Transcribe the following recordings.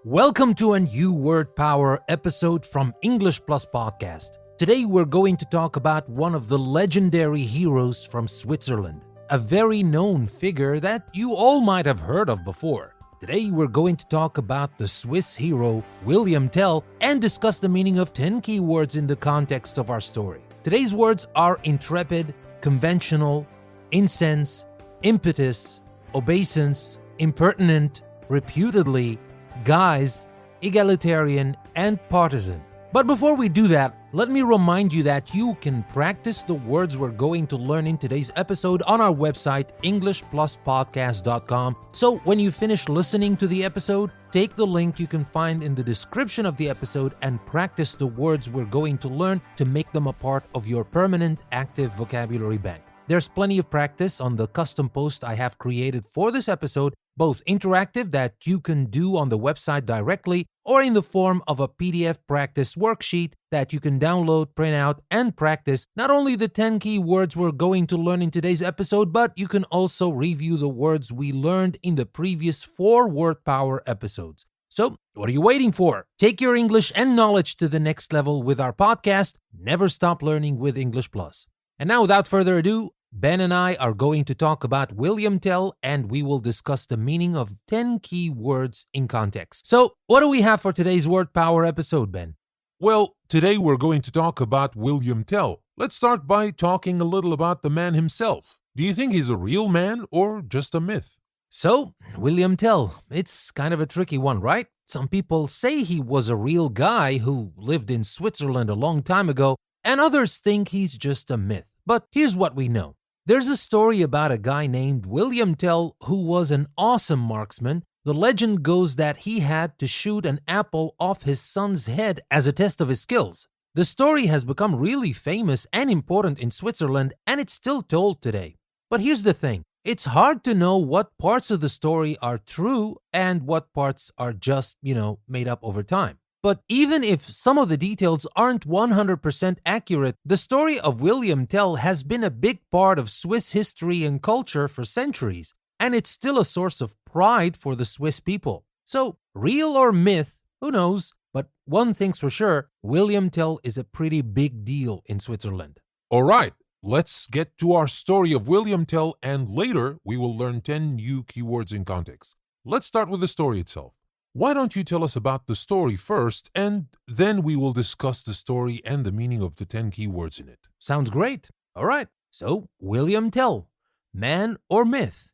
Welcome to a new Word Power episode from English Plus Podcast. Today we're going to talk about one of the legendary heroes from Switzerland, a very known figure that you all might have heard of before. Today we're going to talk about the Swiss hero William Tell and discuss the meaning of 10 key words in the context of our story. Today's words are intrepid, conventional, incensed, impetus, obeisance, impertinent, reputedly, guise, egalitarian, and partisan. But before we do that, let me remind you that you can practice the words we're going to learn in today's episode on our website, englishpluspodcast.com. So when you finish listening to the episode, take the link you can find in the description of the episode and practice the words we're going to learn to make them a part of your permanent active vocabulary bank. There's plenty of practice on the custom post I have created for this episode, both interactive that you can do on the website directly or in the form of a PDF practice worksheet that you can download, print out, and practice not only the 10 key words we're going to learn in today's episode, but you can also review the words we learned in the previous 4 Word Power episodes. So, what are you waiting for? Take your English and knowledge to the next level with our podcast, Never Stop Learning with English Plus. And now, without further ado, Ben and I are going to talk about William Tell, and we will discuss the meaning of 10 key words in context. So, what do we have for today's Word Power episode, Ben? Well, today we're going to talk about William Tell. Let's start by talking a little about the man himself. Do you think he's a real man or just a myth? So, William Tell, it's kind of a tricky one, right? Some people say he was a real guy who lived in Switzerland a long time ago, and others think he's just a myth. But here's what we know. There's a story about a guy named William Tell who was an awesome marksman. The legend goes that he had to shoot an apple off his son's head as a test of his skills. The story has become really famous and important in Switzerland, and it's still told today. But here's the thing. It's hard to know what parts of the story are true and what parts are just, made up over time. But even if some of the details aren't 100% accurate, the story of William Tell has been a big part of Swiss history and culture for centuries, and it's still a source of pride for the Swiss people. So, real or myth, who knows? But one thing's for sure, William Tell is a pretty big deal in Switzerland. All right, let's get to our story of William Tell, and later we will learn 10 new keywords in context. Let's start with the story itself. Why don't you tell us about the story first, and then we will discuss the story and the meaning of the 10 keywords in it. Sounds great. All right. So, William Tell, man or myth?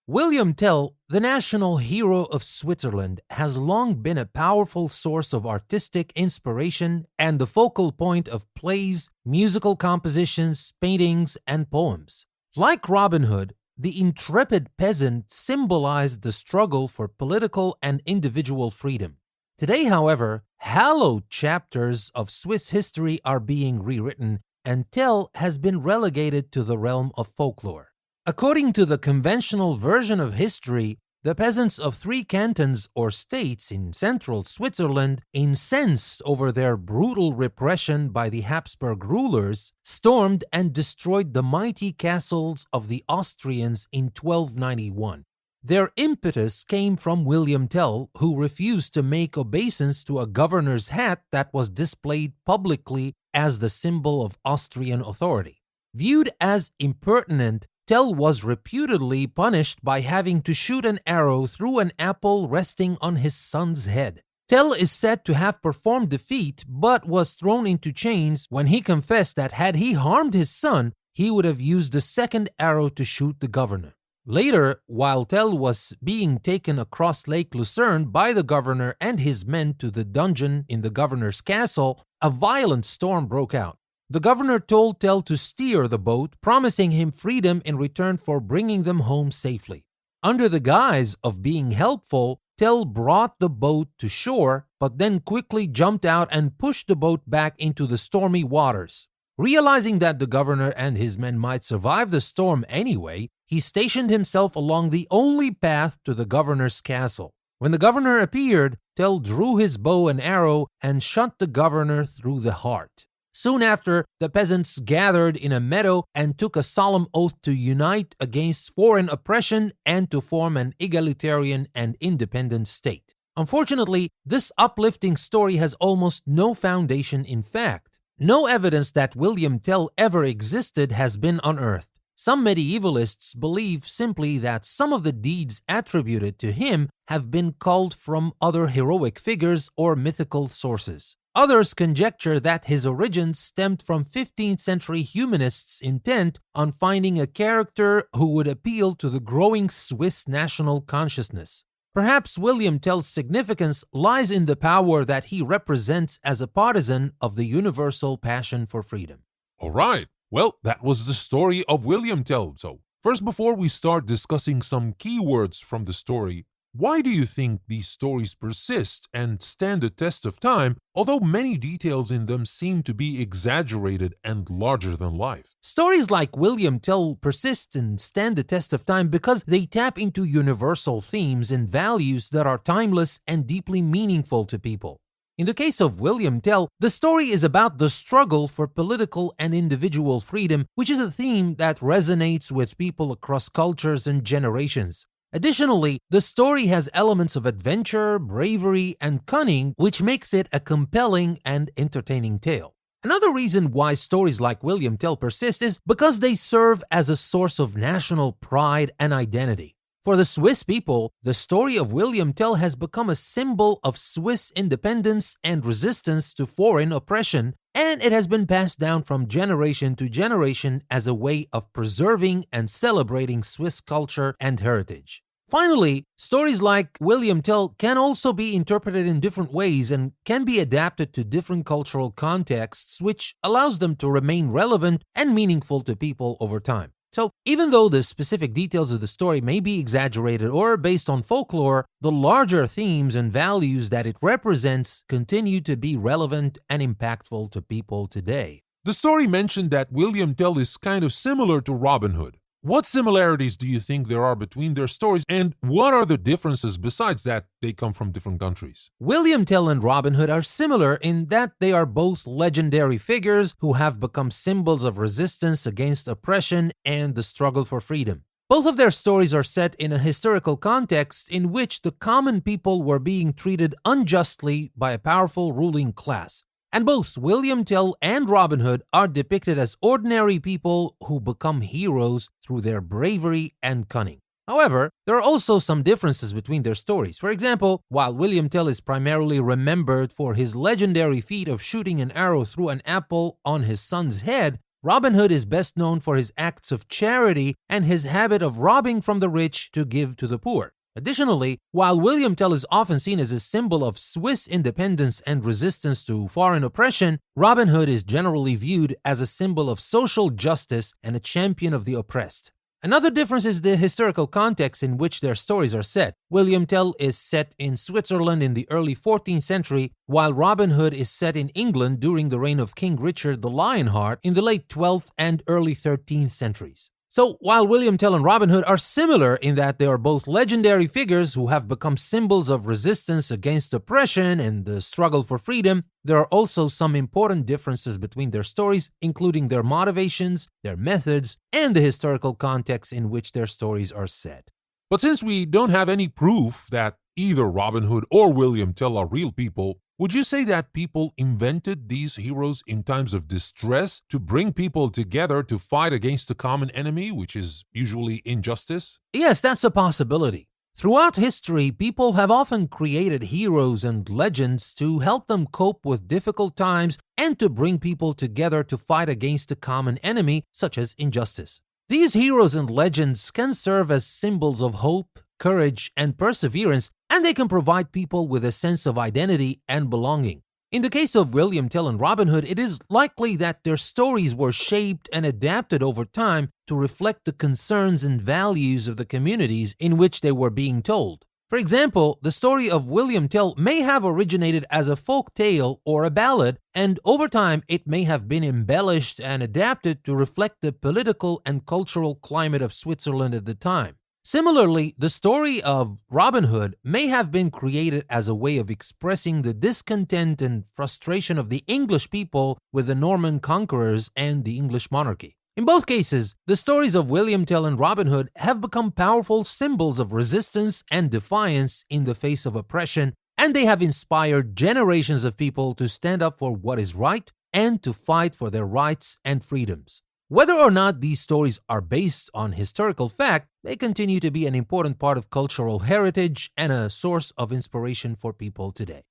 William Tell, the national hero of Switzerland, has long been a powerful source of artistic inspiration and the focal point of plays, musical compositions, paintings, and poems. Like Robin Hood, the intrepid peasant symbolized the struggle for political and individual freedom. Today, however, hallowed chapters of Swiss history are being rewritten, and Tell has been relegated to the realm of folklore. According to the conventional version of history, the peasants of 3 cantons or states in central Switzerland, incensed over their brutal repression by the Habsburg rulers, stormed and destroyed the mighty castles of the Austrians in 1291. Their impetus came from William Tell, who refused to make obeisance to a governor's hat that was displayed publicly as the symbol of Austrian authority. Viewed as impertinent, Tell was reputedly punished by having to shoot an arrow through an apple resting on his son's head. Tell is said to have performed the feat, but was thrown into chains when he confessed that had he harmed his son, he would have used the second arrow to shoot the governor. Later, while Tell was being taken across Lake Lucerne by the governor and his men to the dungeon in the governor's castle, a violent storm broke out. The governor told Tell to steer the boat, promising him freedom in return for bringing them home safely. Under the guise of being helpful, Tell brought the boat to shore, but then quickly jumped out and pushed the boat back into the stormy waters. Realizing that the governor and his men might survive the storm anyway, he stationed himself along the only path to the governor's castle. When the governor appeared, Tell drew his bow and arrow and shot the governor through the heart. Soon after, the peasants gathered in a meadow and took a solemn oath to unite against foreign oppression and to form an egalitarian and independent state. Unfortunately, this uplifting story has almost no foundation in fact. No evidence that William Tell ever existed has been unearthed. Some medievalists believe simply that some of the deeds attributed to him have been culled from other heroic figures or mythical sources. Others conjecture that his origins stemmed from 15th century humanists' intent on finding a character who would appeal to the growing Swiss national consciousness. Perhaps William Tell's significance lies in the power that he represents as a partisan of the universal passion for freedom. All right. Well, that was the story of William Tell. So, first, before we start discussing some keywords from the story, why do you think these stories persist and stand the test of time, although many details in them seem to be exaggerated and larger than life? Stories like William Tell persist and stand the test of time because they tap into universal themes and values that are timeless and deeply meaningful to people. In the case of William Tell, the story is about the struggle for political and individual freedom, which is a theme that resonates with people across cultures and generations. Additionally, the story has elements of adventure, bravery, and cunning, which makes it a compelling and entertaining tale. Another reason why stories like William Tell persist is because they serve as a source of national pride and identity. For the Swiss people, the story of William Tell has become a symbol of Swiss independence and resistance to foreign oppression, and it has been passed down from generation to generation as a way of preserving and celebrating Swiss culture and heritage. Finally, stories like William Tell can also be interpreted in different ways and can be adapted to different cultural contexts, which allows them to remain relevant and meaningful to people over time. So, even though the specific details of the story may be exaggerated or based on folklore, the larger themes and values that it represents continue to be relevant and impactful to people today. The story mentioned that William Tell is kind of similar to Robin Hood. What similarities do you think there are between their stories, and what are the differences besides that they come from different countries? William Tell and Robin Hood are similar in that they are both legendary figures who have become symbols of resistance against oppression and the struggle for freedom. Both of their stories are set in a historical context in which the common people were being treated unjustly by a powerful ruling class. And both William Tell and Robin Hood are depicted as ordinary people who become heroes through their bravery and cunning. However, there are also some differences between their stories. For example, while William Tell is primarily remembered for his legendary feat of shooting an arrow through an apple on his son's head, Robin Hood is best known for his acts of charity and his habit of robbing from the rich to give to the poor. Additionally, while William Tell is often seen as a symbol of Swiss independence and resistance to foreign oppression, Robin Hood is generally viewed as a symbol of social justice and a champion of the oppressed. Another difference is the historical context in which their stories are set. William Tell is set in Switzerland in the early 14th century, while Robin Hood is set in England during the reign of King Richard the Lionheart in the late 12th and early 13th centuries. So, while William Tell and Robin Hood are similar in that they are both legendary figures who have become symbols of resistance against oppression and the struggle for freedom, there are also some important differences between their stories, including their motivations, their methods, and the historical context in which their stories are set. But since we don't have any proof that either Robin Hood or William Tell are real people, would you say that people invented these heroes in times of distress to bring people together to fight against a common enemy, which is usually injustice? Yes, that's a possibility. Throughout history, people have often created heroes and legends to help them cope with difficult times and to bring people together to fight against a common enemy, such as injustice. These heroes and legends can serve as symbols of hope, courage, and perseverance, and they can provide people with a sense of identity and belonging. In the case of William Tell and Robin Hood, it is likely that their stories were shaped and adapted over time to reflect the concerns and values of the communities in which they were being told. For example, the story of William Tell may have originated as a folk tale or a ballad, and over time it may have been embellished and adapted to reflect the political and cultural climate of Switzerland at the time. Similarly, the story of Robin Hood may have been created as a way of expressing the discontent and frustration of the English people with the Norman conquerors and the English monarchy. In both cases, the stories of William Tell and Robin Hood have become powerful symbols of resistance and defiance in the face of oppression, and they have inspired generations of people to stand up for what is right and to fight for their rights and freedoms. Whether or not these stories are based on historical fact, they continue to be an important part of cultural heritage and a source of inspiration for people today.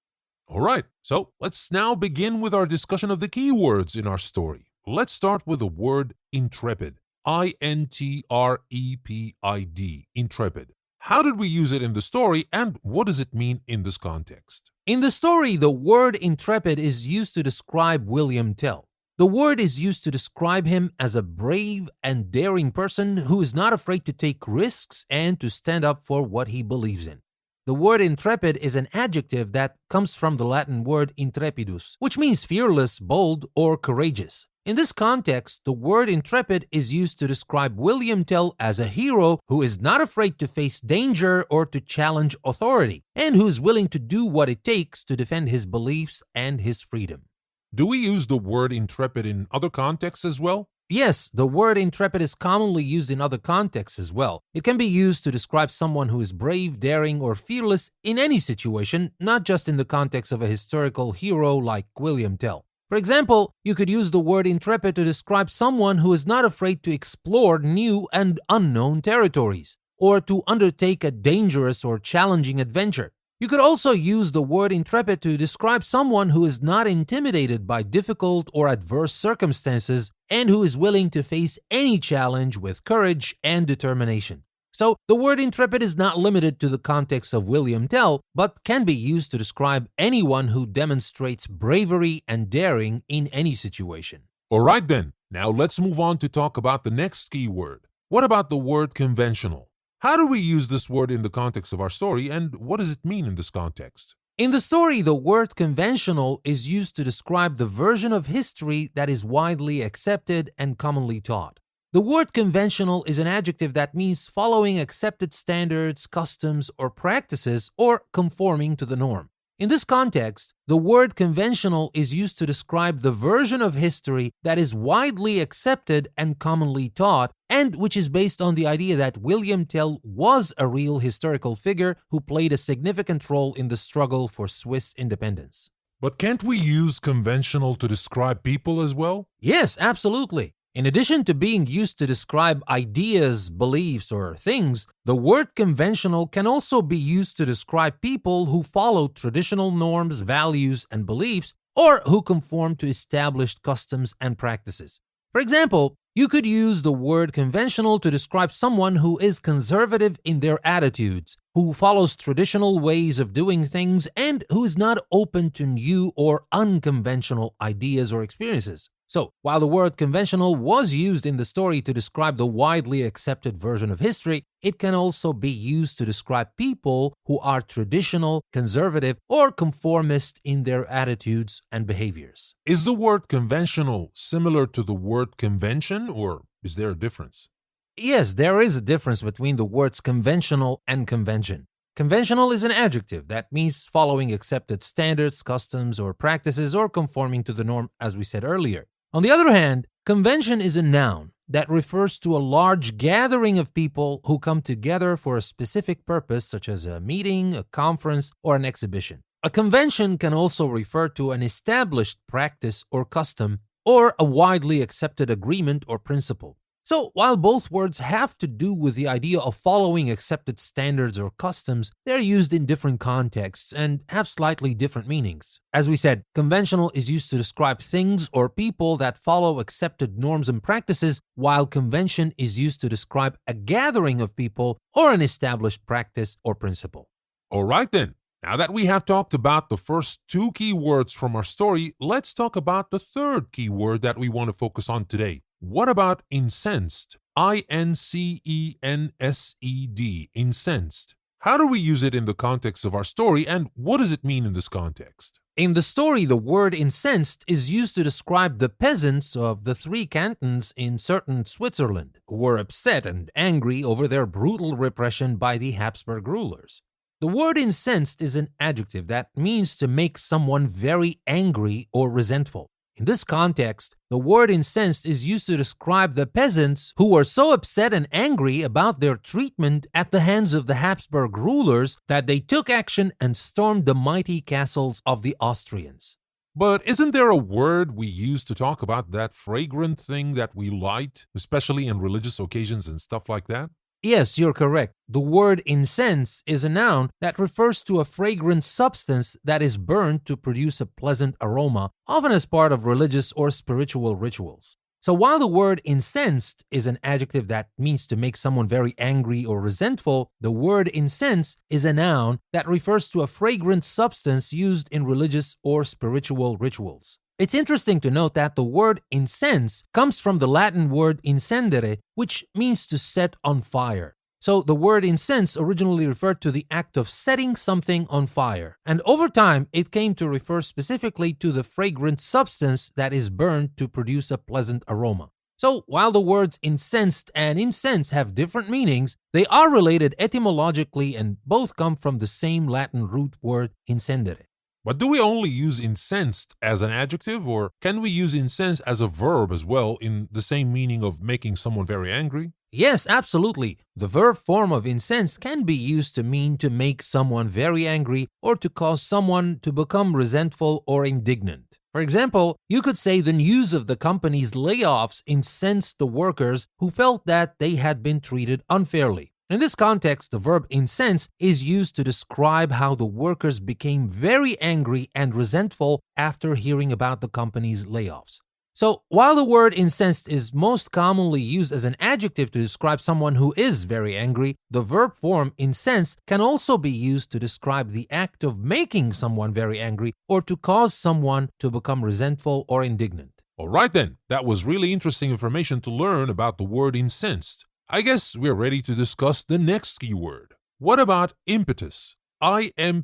All right, so let's now begin with our discussion of the key words in our story. Let's start with the word intrepid. I-N-T-R-E-P-I-D, intrepid. How did we use it in the story, and what does it mean in this context? In the story, the word intrepid is used to describe William Tell. The word is used to describe him as a brave and daring person who is not afraid to take risks and to stand up for what he believes in. The word intrepid is an adjective that comes from the Latin word intrepidus, which means fearless, bold, or courageous. In this context, the word intrepid is used to describe William Tell as a hero who is not afraid to face danger or to challenge authority, and who is willing to do what it takes to defend his beliefs and his freedom. Do we use the word intrepid in other contexts as well? Yes, the word intrepid is commonly used in other contexts as well. It can be used to describe someone who is brave, daring, or fearless in any situation, not just in the context of a historical hero like William Tell. For example, you could use the word intrepid to describe someone who is not afraid to explore new and unknown territories, or to undertake a dangerous or challenging adventure. You could also use the word intrepid to describe someone who is not intimidated by difficult or adverse circumstances and who is willing to face any challenge with courage and determination. So, the word intrepid is not limited to the context of William Tell, but can be used to describe anyone who demonstrates bravery and daring in any situation. All right then, now let's move on to talk about the next key word. What about the word conventional? How do we use this word in the context of our story, and what does it mean in this context? In the story, the word conventional is used to describe the version of history that is widely accepted and commonly taught. The word conventional is an adjective that means following accepted standards, customs, or practices, or conforming to the norm. In this context, the word conventional is used to describe the version of history that is widely accepted and commonly taught, and which is based on the idea that William Tell was a real historical figure who played a significant role in the struggle for Swiss independence. But can't we use conventional to describe people as well? Yes, absolutely. In addition to being used to describe ideas, beliefs, or things, the word conventional can also be used to describe people who follow traditional norms, values, and beliefs, or who conform to established customs and practices. For example, you could use the word conventional to describe someone who is conservative in their attitudes, who follows traditional ways of doing things, and who is not open to new or unconventional ideas or experiences. So, while the word conventional was used in the story to describe the widely accepted version of history, it can also be used to describe people who are traditional, conservative, or conformist in their attitudes and behaviors. Is the word conventional similar to the word convention, or is there a difference? Yes, there is a difference between the words conventional and convention. Conventional is an adjective that means following accepted standards, customs, or practices, or conforming to the norm, as we said earlier. On the other hand, convention is a noun that refers to a large gathering of people who come together for a specific purpose, such as a meeting, a conference, or an exhibition. A convention can also refer to an established practice or custom, or a widely accepted agreement or principle. So, while both words have to do with the idea of following accepted standards or customs, they're used in different contexts and have slightly different meanings. As we said, conventional is used to describe things or people that follow accepted norms and practices, while convention is used to describe a gathering of people or an established practice or principle. All right then. Now that we have talked about the first two key words from our story, let's talk about the third key word that we want to focus on today. What about incensed? I-N-C-E-N-S-E-D, incensed. How do we use it in the context of our story, and what does it mean in this context? In the story, the word incensed is used to describe the peasants of the three cantons in certain Switzerland who were upset and angry over their brutal repression by the Habsburg rulers. The word incensed is an adjective that means to make someone very angry or resentful. In this context, the word incensed is used to describe the peasants who were so upset and angry about their treatment at the hands of the Habsburg rulers that they took action and stormed the mighty castles of the Austrians. But isn't there a word we use to talk about that fragrant thing that we light, especially in religious occasions and stuff like that? Yes, you're correct. The word incense is a noun that refers to a fragrant substance that is burned to produce a pleasant aroma, often as part of religious or spiritual rituals. So while the word incensed is an adjective that means to make someone very angry or resentful, the word incense is a noun that refers to a fragrant substance used in religious or spiritual rituals. It's interesting to note that the word incense comes from the Latin word incendere, which means to set on fire. So the word incense originally referred to the act of setting something on fire, and over time it came to refer specifically to the fragrant substance that is burned to produce a pleasant aroma. So while the words incensed and incense have different meanings, they are related etymologically and both come from the same Latin root word incendere. But do we only use incensed as an adjective, or can we use incense as a verb as well in the same meaning of making someone very angry? Yes, absolutely. The verb form of incense can be used to mean to make someone very angry or to cause someone to become resentful or indignant. For example, you could say the news of the company's layoffs incensed the workers who felt that they had been treated unfairly. In this context, the verb incense is used to describe how the workers became very angry and resentful after hearing about the company's layoffs. So, while the word incensed is most commonly used as an adjective to describe someone who is very angry, the verb form incense can also be used to describe the act of making someone very angry or to cause someone to become resentful or indignant. All right then, that was really interesting information to learn about the word incensed. I guess we're ready to discuss the next keyword. What about impetus? I-M-P-E-T-U-S.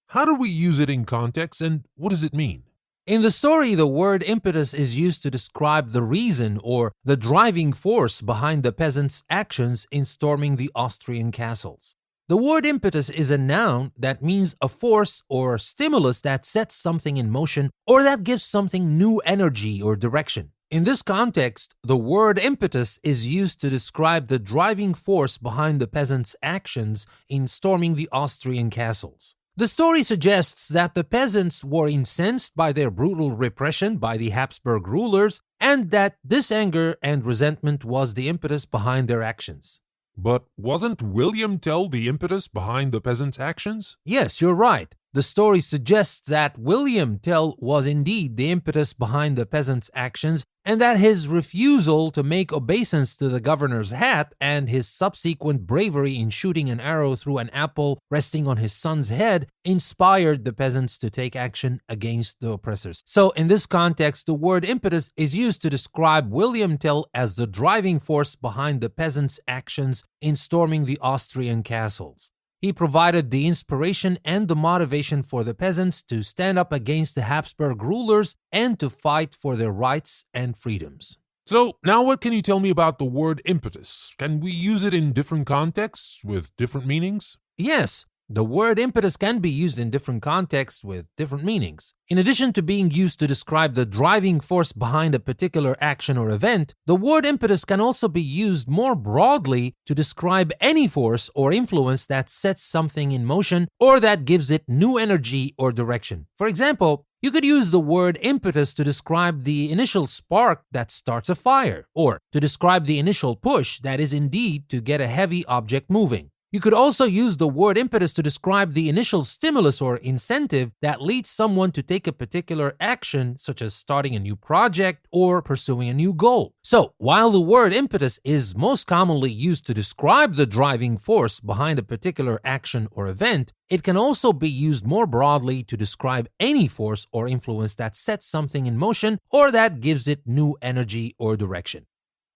How do we use it in context and what does it mean? In the story, the word impetus is used to describe the reason or the driving force behind the peasants' actions in storming the Austrian castles. The word impetus is a noun that means a force or stimulus that sets something in motion or that gives something new energy or direction. In this context, the word impetus is used to describe the driving force behind the peasants' actions in storming the Austrian castles. The story suggests that the peasants were incensed by their brutal repression by the Habsburg rulers and that this anger and resentment was the impetus behind their actions. But wasn't William Tell the impetus behind the peasants' actions? Yes, you're right. The story suggests that William Tell was indeed the impetus behind the peasants' actions and that his refusal to make obeisance to the governor's hat and his subsequent bravery in shooting an arrow through an apple resting on his son's head inspired the peasants to take action against the oppressors. So in this context, the word impetus is used to describe William Tell as the driving force behind the peasants' actions in storming the Austrian castles. He provided the inspiration and the motivation for the peasants to stand up against the Habsburg rulers and to fight for their rights and freedoms. So now what can you tell me about the word impetus? Can we use it in different contexts with different meanings? Yes, the word impetus can be used in different contexts with different meanings. In addition to being used to describe the driving force behind a particular action or event, the word impetus can also be used more broadly to describe any force or influence that sets something in motion or that gives it new energy or direction. For example, you could use the word impetus to describe the initial spark that starts a fire, or to describe the initial push that is indeed to get a heavy object moving. You could also use the word impetus to describe the initial stimulus or incentive that leads someone to take a particular action, such as starting a new project or pursuing a new goal. So, while the word impetus is most commonly used to describe the driving force behind a particular action or event, it can also be used more broadly to describe any force or influence that sets something in motion or that gives it new energy or direction.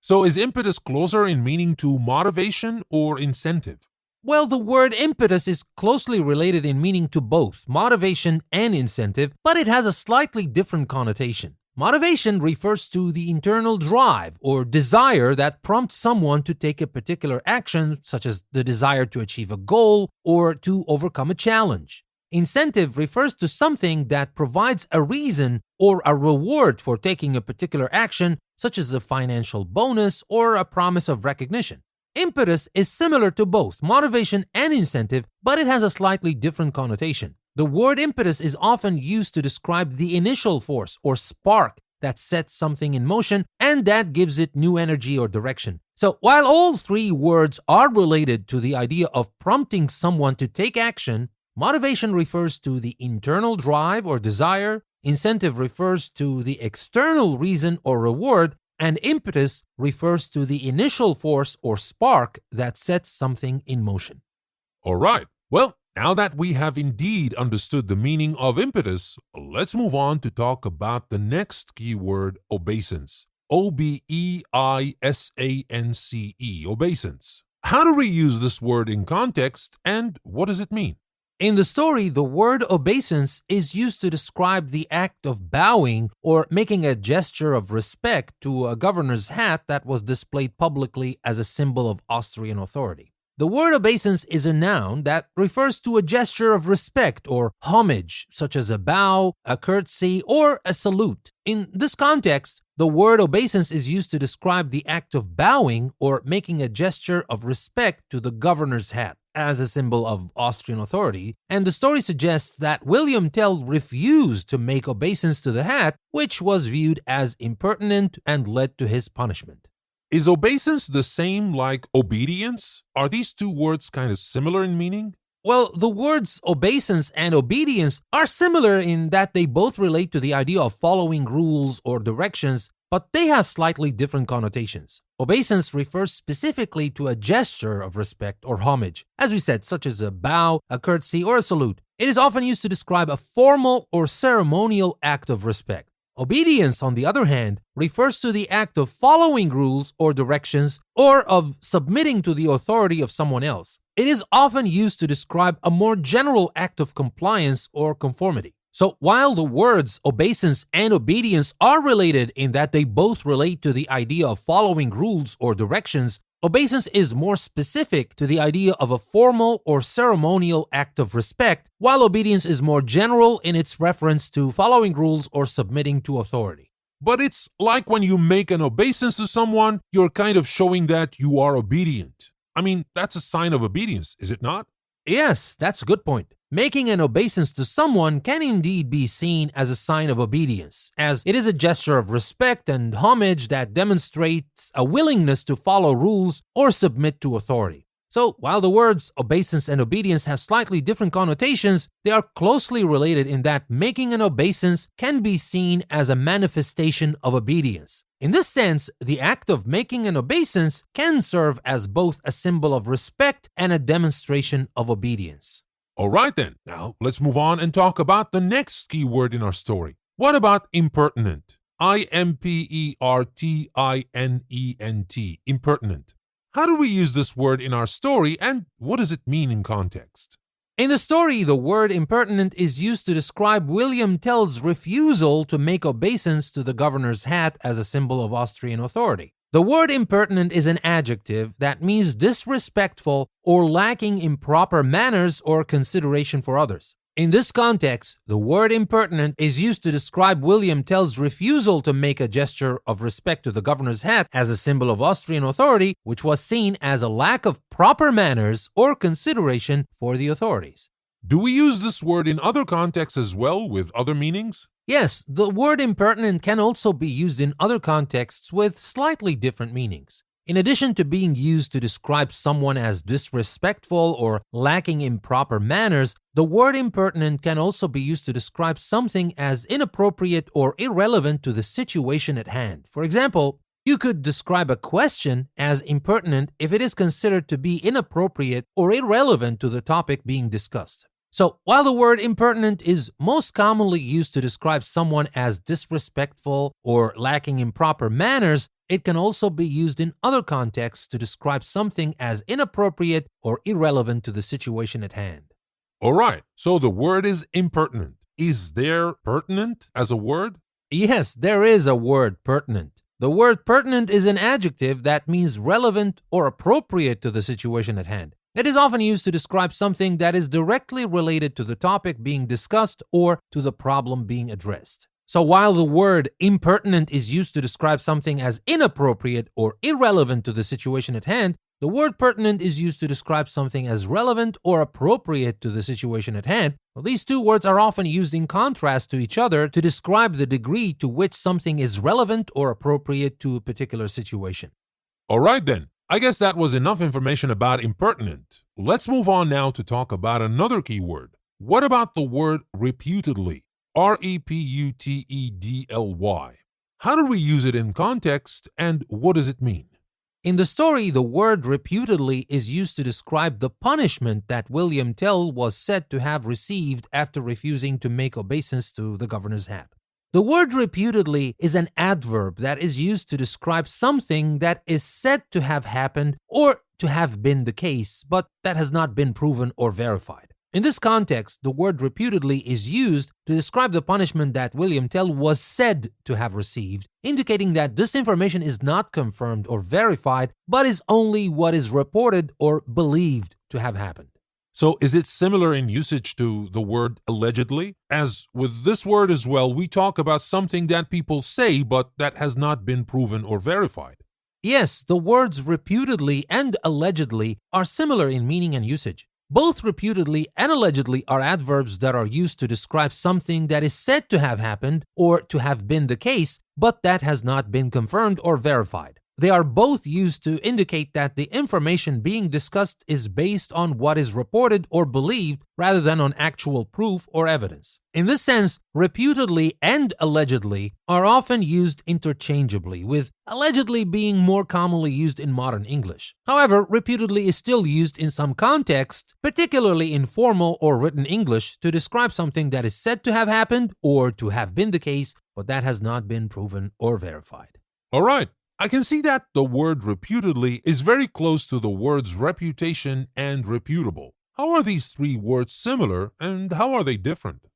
So is impetus closer in meaning to motivation or incentive? Well, the word impetus is closely related in meaning to both motivation and incentive, but it has a slightly different connotation. Motivation refers to the internal drive or desire that prompts someone to take a particular action, such as the desire to achieve a goal or to overcome a challenge. Incentive refers to something that provides a reason or a reward for taking a particular action, such as a financial bonus or a promise of recognition. Impetus is similar to both motivation and incentive, but it has a slightly different connotation. The word impetus is often used to describe the initial force or spark that sets something in motion and that gives it new energy or direction. So while all three words are related to the idea of prompting someone to take action, motivation refers to the internal drive or desire, incentive refers to the external reason or reward, and impetus refers to the initial force or spark that sets something in motion. All right. Well, now that we have indeed understood the meaning of impetus, let's move on to talk about the next keyword, obeisance. Obeisance, obeisance. How do we use this word in context, and what does it mean? In the story, the word obeisance is used to describe the act of bowing or making a gesture of respect to a governor's hat that was displayed publicly as a symbol of Austrian authority. The word obeisance is a noun that refers to a gesture of respect or homage, such as a bow, a curtsy, or a salute. In this context, the word obeisance is used to describe the act of bowing or making a gesture of respect to the governor's hat as a symbol of Austrian authority, and the story suggests that William Tell refused to make obeisance to the hat, which was viewed as impertinent and led to his punishment. Is obeisance the same like obedience? Are these two words kind of similar in meaning? Well, the words obeisance and obedience are similar in that they both relate to the idea of following rules or directions, but they have slightly different connotations. Obeisance refers specifically to a gesture of respect or homage, as we said, such as a bow, a curtsy, or a salute. It is often used to describe a formal or ceremonial act of respect. Obedience, on the other hand, refers to the act of following rules or directions or of submitting to the authority of someone else. It is often used to describe a more general act of compliance or conformity. So while the words obeisance and obedience are related in that they both relate to the idea of following rules or directions, obeisance is more specific to the idea of a formal or ceremonial act of respect, while obedience is more general in its reference to following rules or submitting to authority. But it's like when you make an obeisance to someone, you're kind of showing that you are obedient. I mean, that's a sign of obedience, is it not? Yes, that's a good point. Making an obeisance to someone can indeed be seen as a sign of obedience, as it is a gesture of respect and homage that demonstrates a willingness to follow rules or submit to authority. So, while the words obeisance and obedience have slightly different connotations, they are closely related in that making an obeisance can be seen as a manifestation of obedience. In this sense, the act of making an obeisance can serve as both a symbol of respect and a demonstration of obedience. All right then, now let's move on and talk about the next key word in our story. What about impertinent? impertinent, impertinent. How do we use this word in our story, and what does it mean in context? In the story, the word impertinent is used to describe William Tell's refusal to make obeisance to the governor's hat as a symbol of Austrian authority. The word impertinent is an adjective that means disrespectful or lacking in proper manners or consideration for others. In this context, the word impertinent is used to describe William Tell's refusal to make a gesture of respect to the governor's hat as a symbol of Austrian authority, which was seen as a lack of proper manners or consideration for the authorities. Do we use this word in other contexts as well with other meanings? Yes, the word impertinent can also be used in other contexts with slightly different meanings. In addition to being used to describe someone as disrespectful or lacking in proper manners, the word impertinent can also be used to describe something as inappropriate or irrelevant to the situation at hand. For example, you could describe a question as impertinent if it is considered to be inappropriate or irrelevant to the topic being discussed. So, while the word impertinent is most commonly used to describe someone as disrespectful or lacking in proper manners, it can also be used in other contexts to describe something as inappropriate or irrelevant to the situation at hand. All right, so the word is impertinent. Is there pertinent as a word? Yes, there is a word pertinent. The word pertinent is an adjective that means relevant or appropriate to the situation at hand. It is often used to describe something that is directly related to the topic being discussed or to the problem being addressed. So while the word impertinent is used to describe something as inappropriate or irrelevant to the situation at hand, the word pertinent is used to describe something as relevant or appropriate to the situation at hand. Well, these two words are often used in contrast to each other to describe the degree to which something is relevant or appropriate to a particular situation. All right then, I guess that was enough information about impertinent. Let's move on now to talk about another key word. What about the word reputedly? R-E-P-U-T-E-D-L-Y. How do we use it in context, and what does it mean? In the story, the word reputedly is used to describe the punishment that William Tell was said to have received after refusing to make obeisance to the governor's hat. The word reputedly is an adverb that is used to describe something that is said to have happened or to have been the case, but that has not been proven or verified. In this context, the word reputedly is used to describe the punishment that William Tell was said to have received, indicating that this information is not confirmed or verified, but is only what is reported or believed to have happened. So is it similar in usage to the word allegedly? As with this word as well, we talk about something that people say, but that has not been proven or verified. Yes, the words reputedly and allegedly are similar in meaning and usage. Both reputedly and allegedly are adverbs that are used to describe something that is said to have happened or to have been the case, but that has not been confirmed or verified. They are both used to indicate that the information being discussed is based on what is reported or believed rather than on actual proof or evidence. In this sense, reputedly and allegedly are often used interchangeably, with allegedly being more commonly used in modern English. However, reputedly is still used in some contexts, particularly in formal or written English, to describe something that is said to have happened or to have been the case, but that has not been proven or verified. All right. I can see that the word reputedly is very close to the words reputation and reputable. How are these three words similar, and how are they different?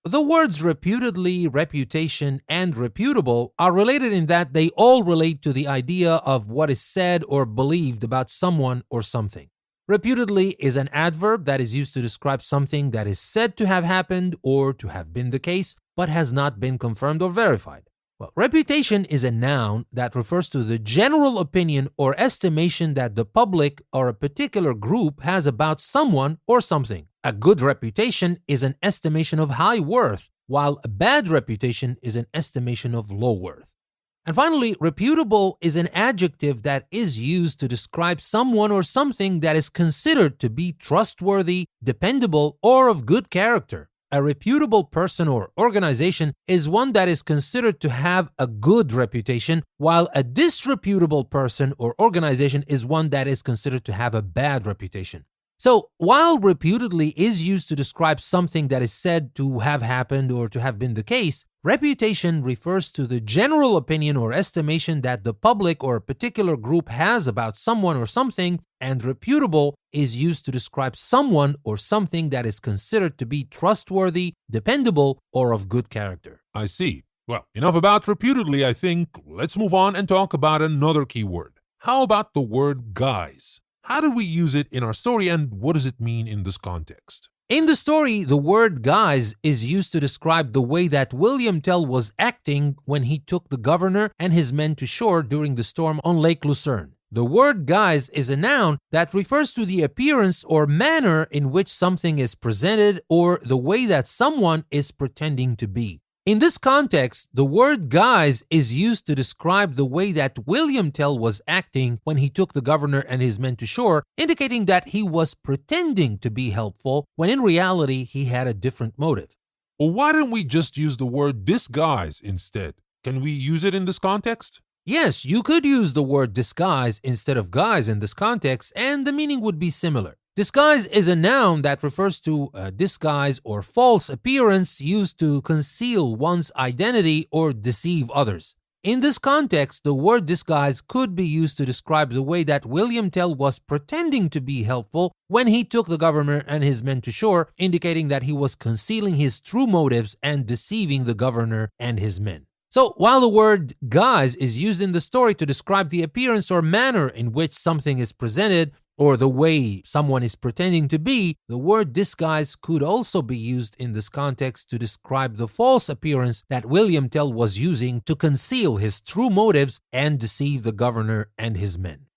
The words reputedly, reputation, and reputable are related in that they all relate to the idea of what is said or believed about someone or something. Reputedly is an adverb that is used to describe something that is said to have happened or to have been the case, but has not been confirmed or verified. Well, reputation is a noun that refers to the general opinion or estimation that the public or a particular group has about someone or something. A good reputation is an estimation of high worth, while a bad reputation is an estimation of low worth. And finally, reputable is an adjective that is used to describe someone or something that is considered to be trustworthy, dependable, or of good character. A reputable person or organization is one that is considered to have a good reputation, while a disreputable person or organization is one that is considered to have a bad reputation. So, while reputedly is used to describe something that is said to have happened or to have been the case, reputation refers to the general opinion or estimation that the public or a particular group has about someone or something, and reputable is used to describe someone or something that is considered to be trustworthy, dependable, or of good character. I see. Well, enough about reputedly, I think. Let's move on and talk about another key word. How about the word guise? How do we use it in our story, and what does it mean in this context? In the story, the word guise is used to describe the way that William Tell was acting when he took the governor and his men to shore during the storm on Lake Lucerne. The word guise is a noun that refers to the appearance or manner in which something is presented or the way that someone is pretending to be. In this context, the word guise is used to describe the way that William Tell was acting when he took the governor and his men to shore, indicating that he was pretending to be helpful when in reality he had a different motive. Well, why don't we just use the word disguise instead? Can we use it in this context? Yes, you could use the word disguise instead of guise in this context, and the meaning would be similar. Disguise is a noun that refers to a disguise or false appearance used to conceal one's identity or deceive others. In this context, the word disguise could be used to describe the way that William Tell was pretending to be helpful when he took the governor and his men to shore, indicating that he was concealing his true motives and deceiving the governor and his men. So, while the word guise is used in the story to describe the appearance or manner in which something is presented, or the way someone is pretending to be, the word disguise could also be used in this context to describe the false appearance that William Tell was using to conceal his true motives and deceive the governor and his men.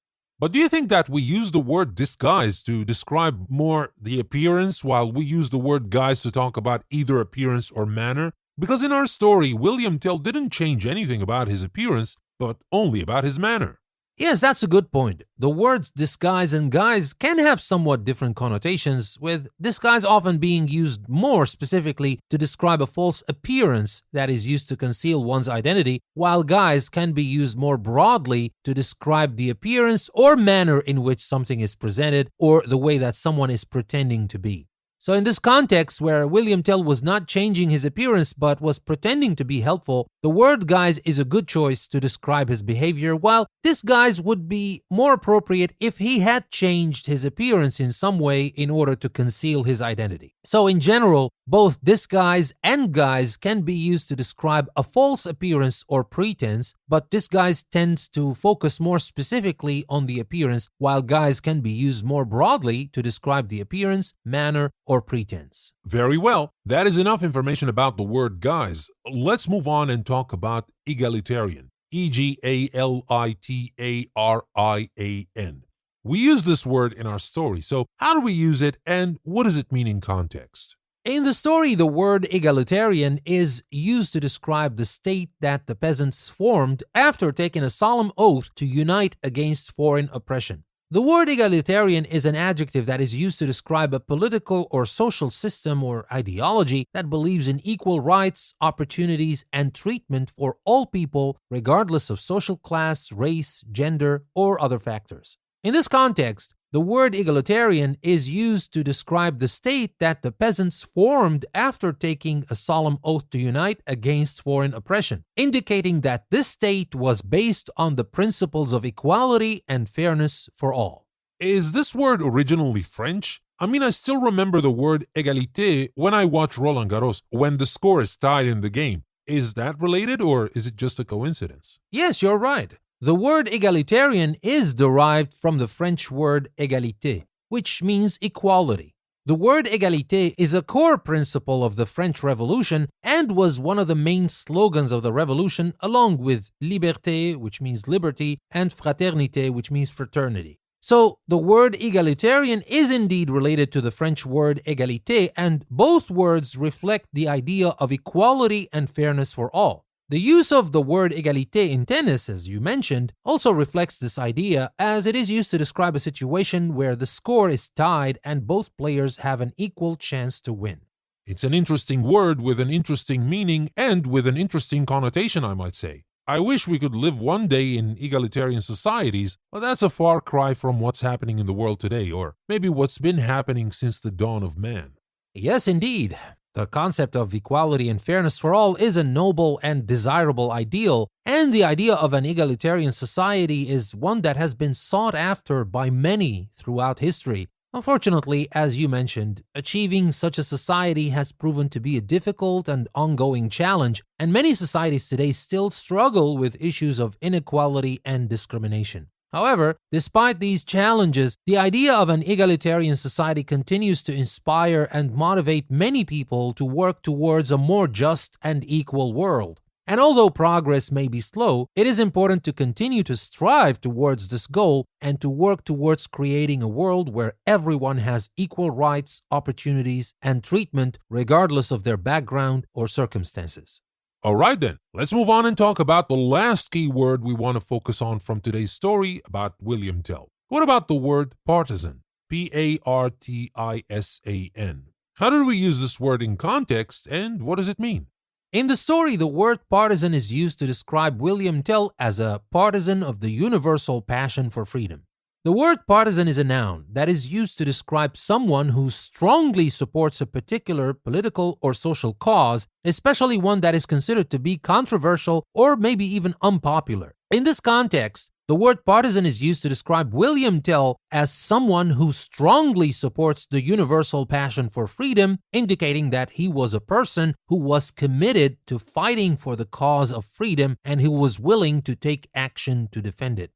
But do you think that we use the word disguise to describe more the appearance while we use the word guise to talk about either appearance or manner? Because in our story, William Tell didn't change anything about his appearance, but only about his manner. Yes, that's a good point. The words disguise and guise can have somewhat different connotations, with disguise often being used more specifically to describe a false appearance that is used to conceal one's identity, while guise can be used more broadly to describe the appearance or manner in which something is presented or the way that someone is pretending to be. So in this context, where William Tell was not changing his appearance but was pretending to be helpful, the word guise is a good choice to describe his behavior, while disguise would be more appropriate if he had changed his appearance in some way in order to conceal his identity. So in general, both disguise and guise can be used to describe a false appearance or pretense, but disguise tends to focus more specifically on the appearance, while guise can be used more broadly to describe the appearance, manner, or pretense. Very well. That is enough information about the word guise. Let's move on and talk about egalitarian. egalitarian. We use this word in our story, so how do we use it and what does it mean in context? In the story, the word egalitarian is used to describe the state that the peasants formed after taking a solemn oath to unite against foreign oppression. The word egalitarian is an adjective that is used to describe a political or social system or ideology that believes in equal rights, opportunities, and treatment for all people, regardless of social class, race, gender, or other factors. In this context, the word egalitarian is used to describe the state that the peasants formed after taking a solemn oath to unite against foreign oppression, indicating that this state was based on the principles of equality and fairness for all. Is this word originally French? I mean, I still remember the word égalité when I watch Roland Garros, when the score is tied in the game. Is that related or is it just a coincidence? Yes, you're right. The word egalitarian is derived from the French word égalité, which means equality. The word égalité is a core principle of the French Revolution and was one of the main slogans of the revolution, along with liberté, which means liberty, and fraternité, which means fraternity. So the word egalitarian is indeed related to the French word égalité, and both words reflect the idea of equality and fairness for all. The use of the word égalité in tennis, as you mentioned, also reflects this idea, as it is used to describe a situation where the score is tied and both players have an equal chance to win. It's an interesting word with an interesting meaning and with an interesting connotation, I might say. I wish we could live one day in egalitarian societies, but that's a far cry from what's happening in the world today, or maybe what's been happening since the dawn of man. Yes, indeed. The concept of equality and fairness for all is a noble and desirable ideal, and the idea of an egalitarian society is one that has been sought after by many throughout history. Unfortunately, as you mentioned, achieving such a society has proven to be a difficult and ongoing challenge, and many societies today still struggle with issues of inequality and discrimination. However, despite these challenges, the idea of an egalitarian society continues to inspire and motivate many people to work towards a more just and equal world. And although progress may be slow, it is important to continue to strive towards this goal and to work towards creating a world where everyone has equal rights, opportunities, and treatment regardless of their background or circumstances. All right then, let's move on and talk about the last key word we want to focus on from today's story about William Tell. What about the word partisan? Partisan. How do we use this word in context and what does it mean? In the story, the word partisan is used to describe William Tell as a partisan of the universal passion for freedom. The word partisan is a noun that is used to describe someone who strongly supports a particular political or social cause, especially one that is considered to be controversial or maybe even unpopular. In this context, the word partisan is used to describe William Tell as someone who strongly supports the universal passion for freedom, indicating that he was a person who was committed to fighting for the cause of freedom and who was willing to take action to defend it.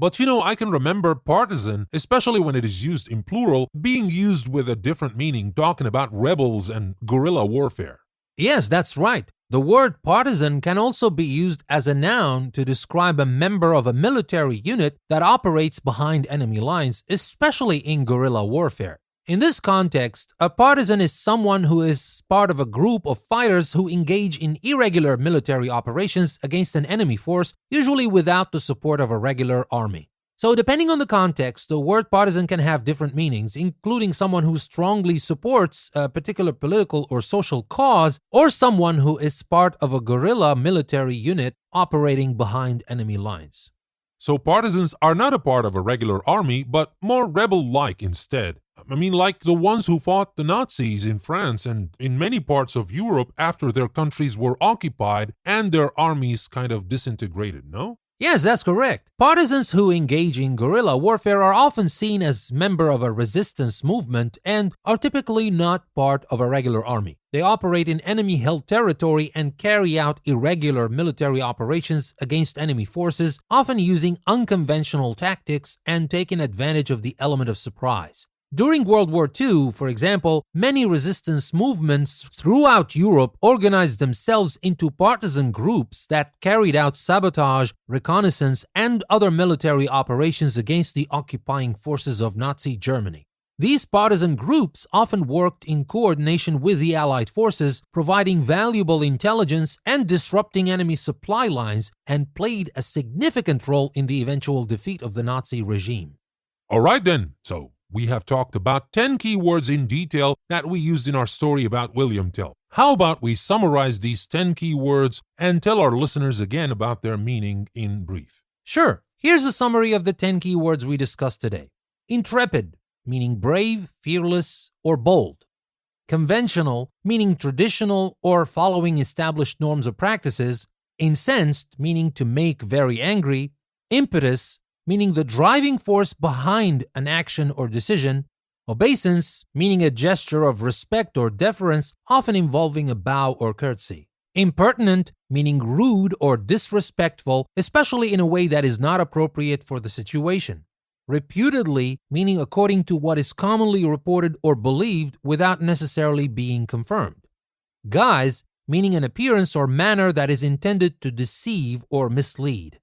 But I can remember partisan, especially when it is used in plural, being used with a different meaning, talking about rebels and guerrilla warfare. Yes, that's right. The word partisan can also be used as a noun to describe a member of a military unit that operates behind enemy lines, especially in guerrilla warfare. In this context, a partisan is someone who is part of a group of fighters who engage in irregular military operations against an enemy force, usually without the support of a regular army. So depending on the context, the word partisan can have different meanings, including someone who strongly supports a particular political or social cause, or someone who is part of a guerrilla military unit operating behind enemy lines. So partisans are not a part of a regular army, but more rebel-like instead. Like the ones who fought the Nazis in France and in many parts of Europe after their countries were occupied and their armies kind of disintegrated, no? Yes, that's correct. Partisans who engage in guerrilla warfare are often seen as members of a resistance movement and are typically not part of a regular army. They operate in enemy-held territory and carry out irregular military operations against enemy forces, often using unconventional tactics and taking advantage of the element of surprise. During World War II, for example, many resistance movements throughout Europe organized themselves into partisan groups that carried out sabotage, reconnaissance, and other military operations against the occupying forces of Nazi Germany. These partisan groups often worked in coordination with the Allied forces, providing valuable intelligence and disrupting enemy supply lines, and played a significant role in the eventual defeat of the Nazi regime. All right then, so we have talked about 10 keywords in detail that we used in our story about William Tell. How about we summarize these 10 keywords and tell our listeners again about their meaning in brief? Sure, here's a summary of the 10 keywords we discussed today. Intrepid, meaning brave, fearless, or bold. Conventional, meaning traditional or following established norms or practices. Incensed, meaning to make very angry. Impetus, meaning the driving force behind an action or decision. Obeisance, meaning a gesture of respect or deference, often involving a bow or curtsy. Impertinent, meaning rude or disrespectful, especially in a way that is not appropriate for the situation. Reputedly, meaning according to what is commonly reported or believed without necessarily being confirmed. Guise, meaning an appearance or manner that is intended to deceive or mislead.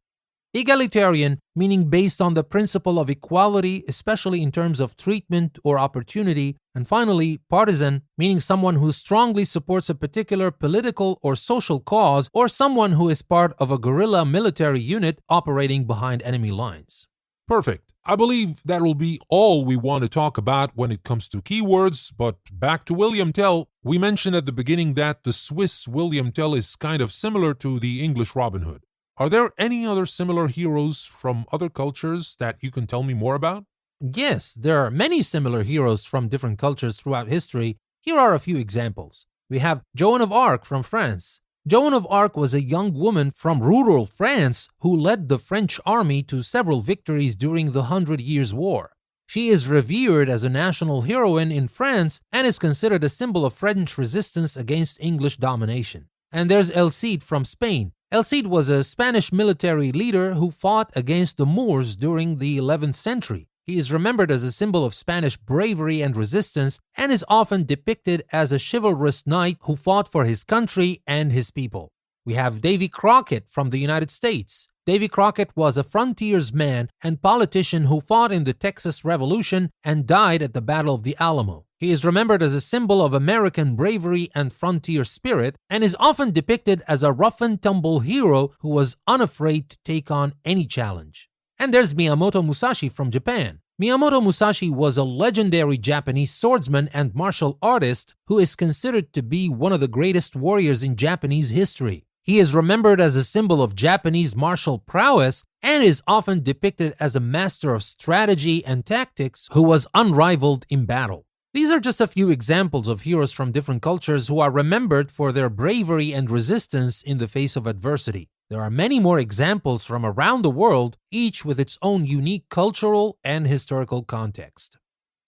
Egalitarian, meaning based on the principle of equality, especially in terms of treatment or opportunity. And finally, partisan, meaning someone who strongly supports a particular political or social cause, or someone who is part of a guerrilla military unit operating behind enemy lines. Perfect. I believe that will be all we want to talk about when it comes to keywords, but back to William Tell. We mentioned at the beginning that the Swiss William Tell is kind of similar to the English Robin Hood. Are there any other similar heroes from other cultures that you can tell me more about? Yes, there are many similar heroes from different cultures throughout history. Here are a few examples. We have Joan of Arc from France. Joan of Arc was a young woman from rural France who led the French army to several victories during the 100 Years' War. She is revered as a national heroine in France and is considered a symbol of French resistance against English domination. And there's El Cid from Spain. El Cid was a Spanish military leader who fought against the Moors during the 11th century. He is remembered as a symbol of Spanish bravery and resistance and is often depicted as a chivalrous knight who fought for his country and his people. We have Davy Crockett from the United States. Davy Crockett was a frontiersman and politician who fought in the Texas Revolution and died at the Battle of the Alamo. He is remembered as a symbol of American bravery and frontier spirit and is often depicted as a rough-and-tumble hero who was unafraid to take on any challenge. And there's Miyamoto Musashi from Japan. Miyamoto Musashi was a legendary Japanese swordsman and martial artist who is considered to be one of the greatest warriors in Japanese history. He is remembered as a symbol of Japanese martial prowess and is often depicted as a master of strategy and tactics who was unrivaled in battle. These are just a few examples of heroes from different cultures who are remembered for their bravery and resistance in the face of adversity. There are many more examples from around the world, each with its own unique cultural and historical context.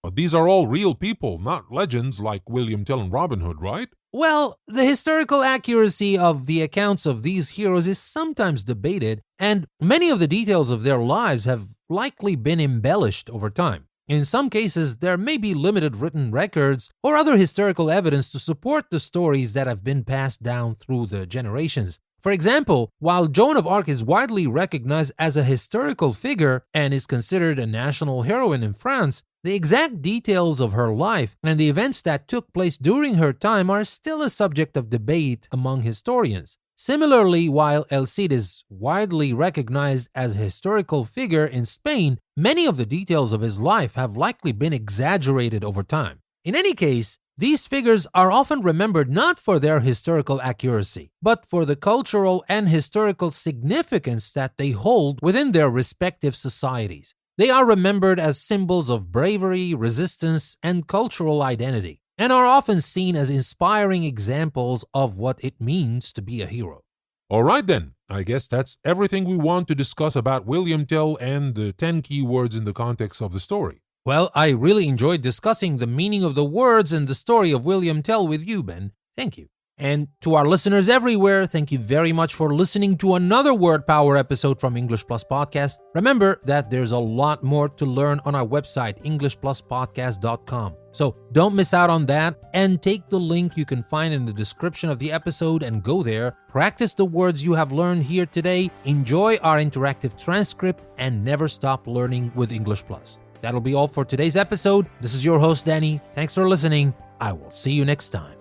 But these are all real people, not legends like William Tell and Robin Hood, right? Well, the historical accuracy of the accounts of these heroes is sometimes debated, and many of the details of their lives have likely been embellished over time. In some cases, there may be limited written records or other historical evidence to support the stories that have been passed down through the generations. For example, while Joan of Arc is widely recognized as a historical figure and is considered a national heroine in France, the exact details of her life and the events that took place during her time are still a subject of debate among historians. Similarly, while El Cid is widely recognized as a historical figure in Spain, many of the details of his life have likely been exaggerated over time. In any case, these figures are often remembered not for their historical accuracy, but for the cultural and historical significance that they hold within their respective societies. They are remembered as symbols of bravery, resistance, and cultural identity, and are often seen as inspiring examples of what it means to be a hero. All right then, I guess that's everything we want to discuss about William Tell and the 10 key words in the context of the story. Well, I really enjoyed discussing the meaning of the words and the story of William Tell with you, Ben. Thank you. And to our listeners everywhere, thank you very much for listening to another Word Power episode from English Plus Podcast. Remember that there's a lot more to learn on our website, EnglishPlusPodcast.com. So don't miss out on that, and take the link you can find in the description of the episode and go there, practice the words you have learned here today, enjoy our interactive transcript, and never stop learning with English Plus. That'll be all for today's episode. This is your host, Danny. Thanks for listening. I will see you next time.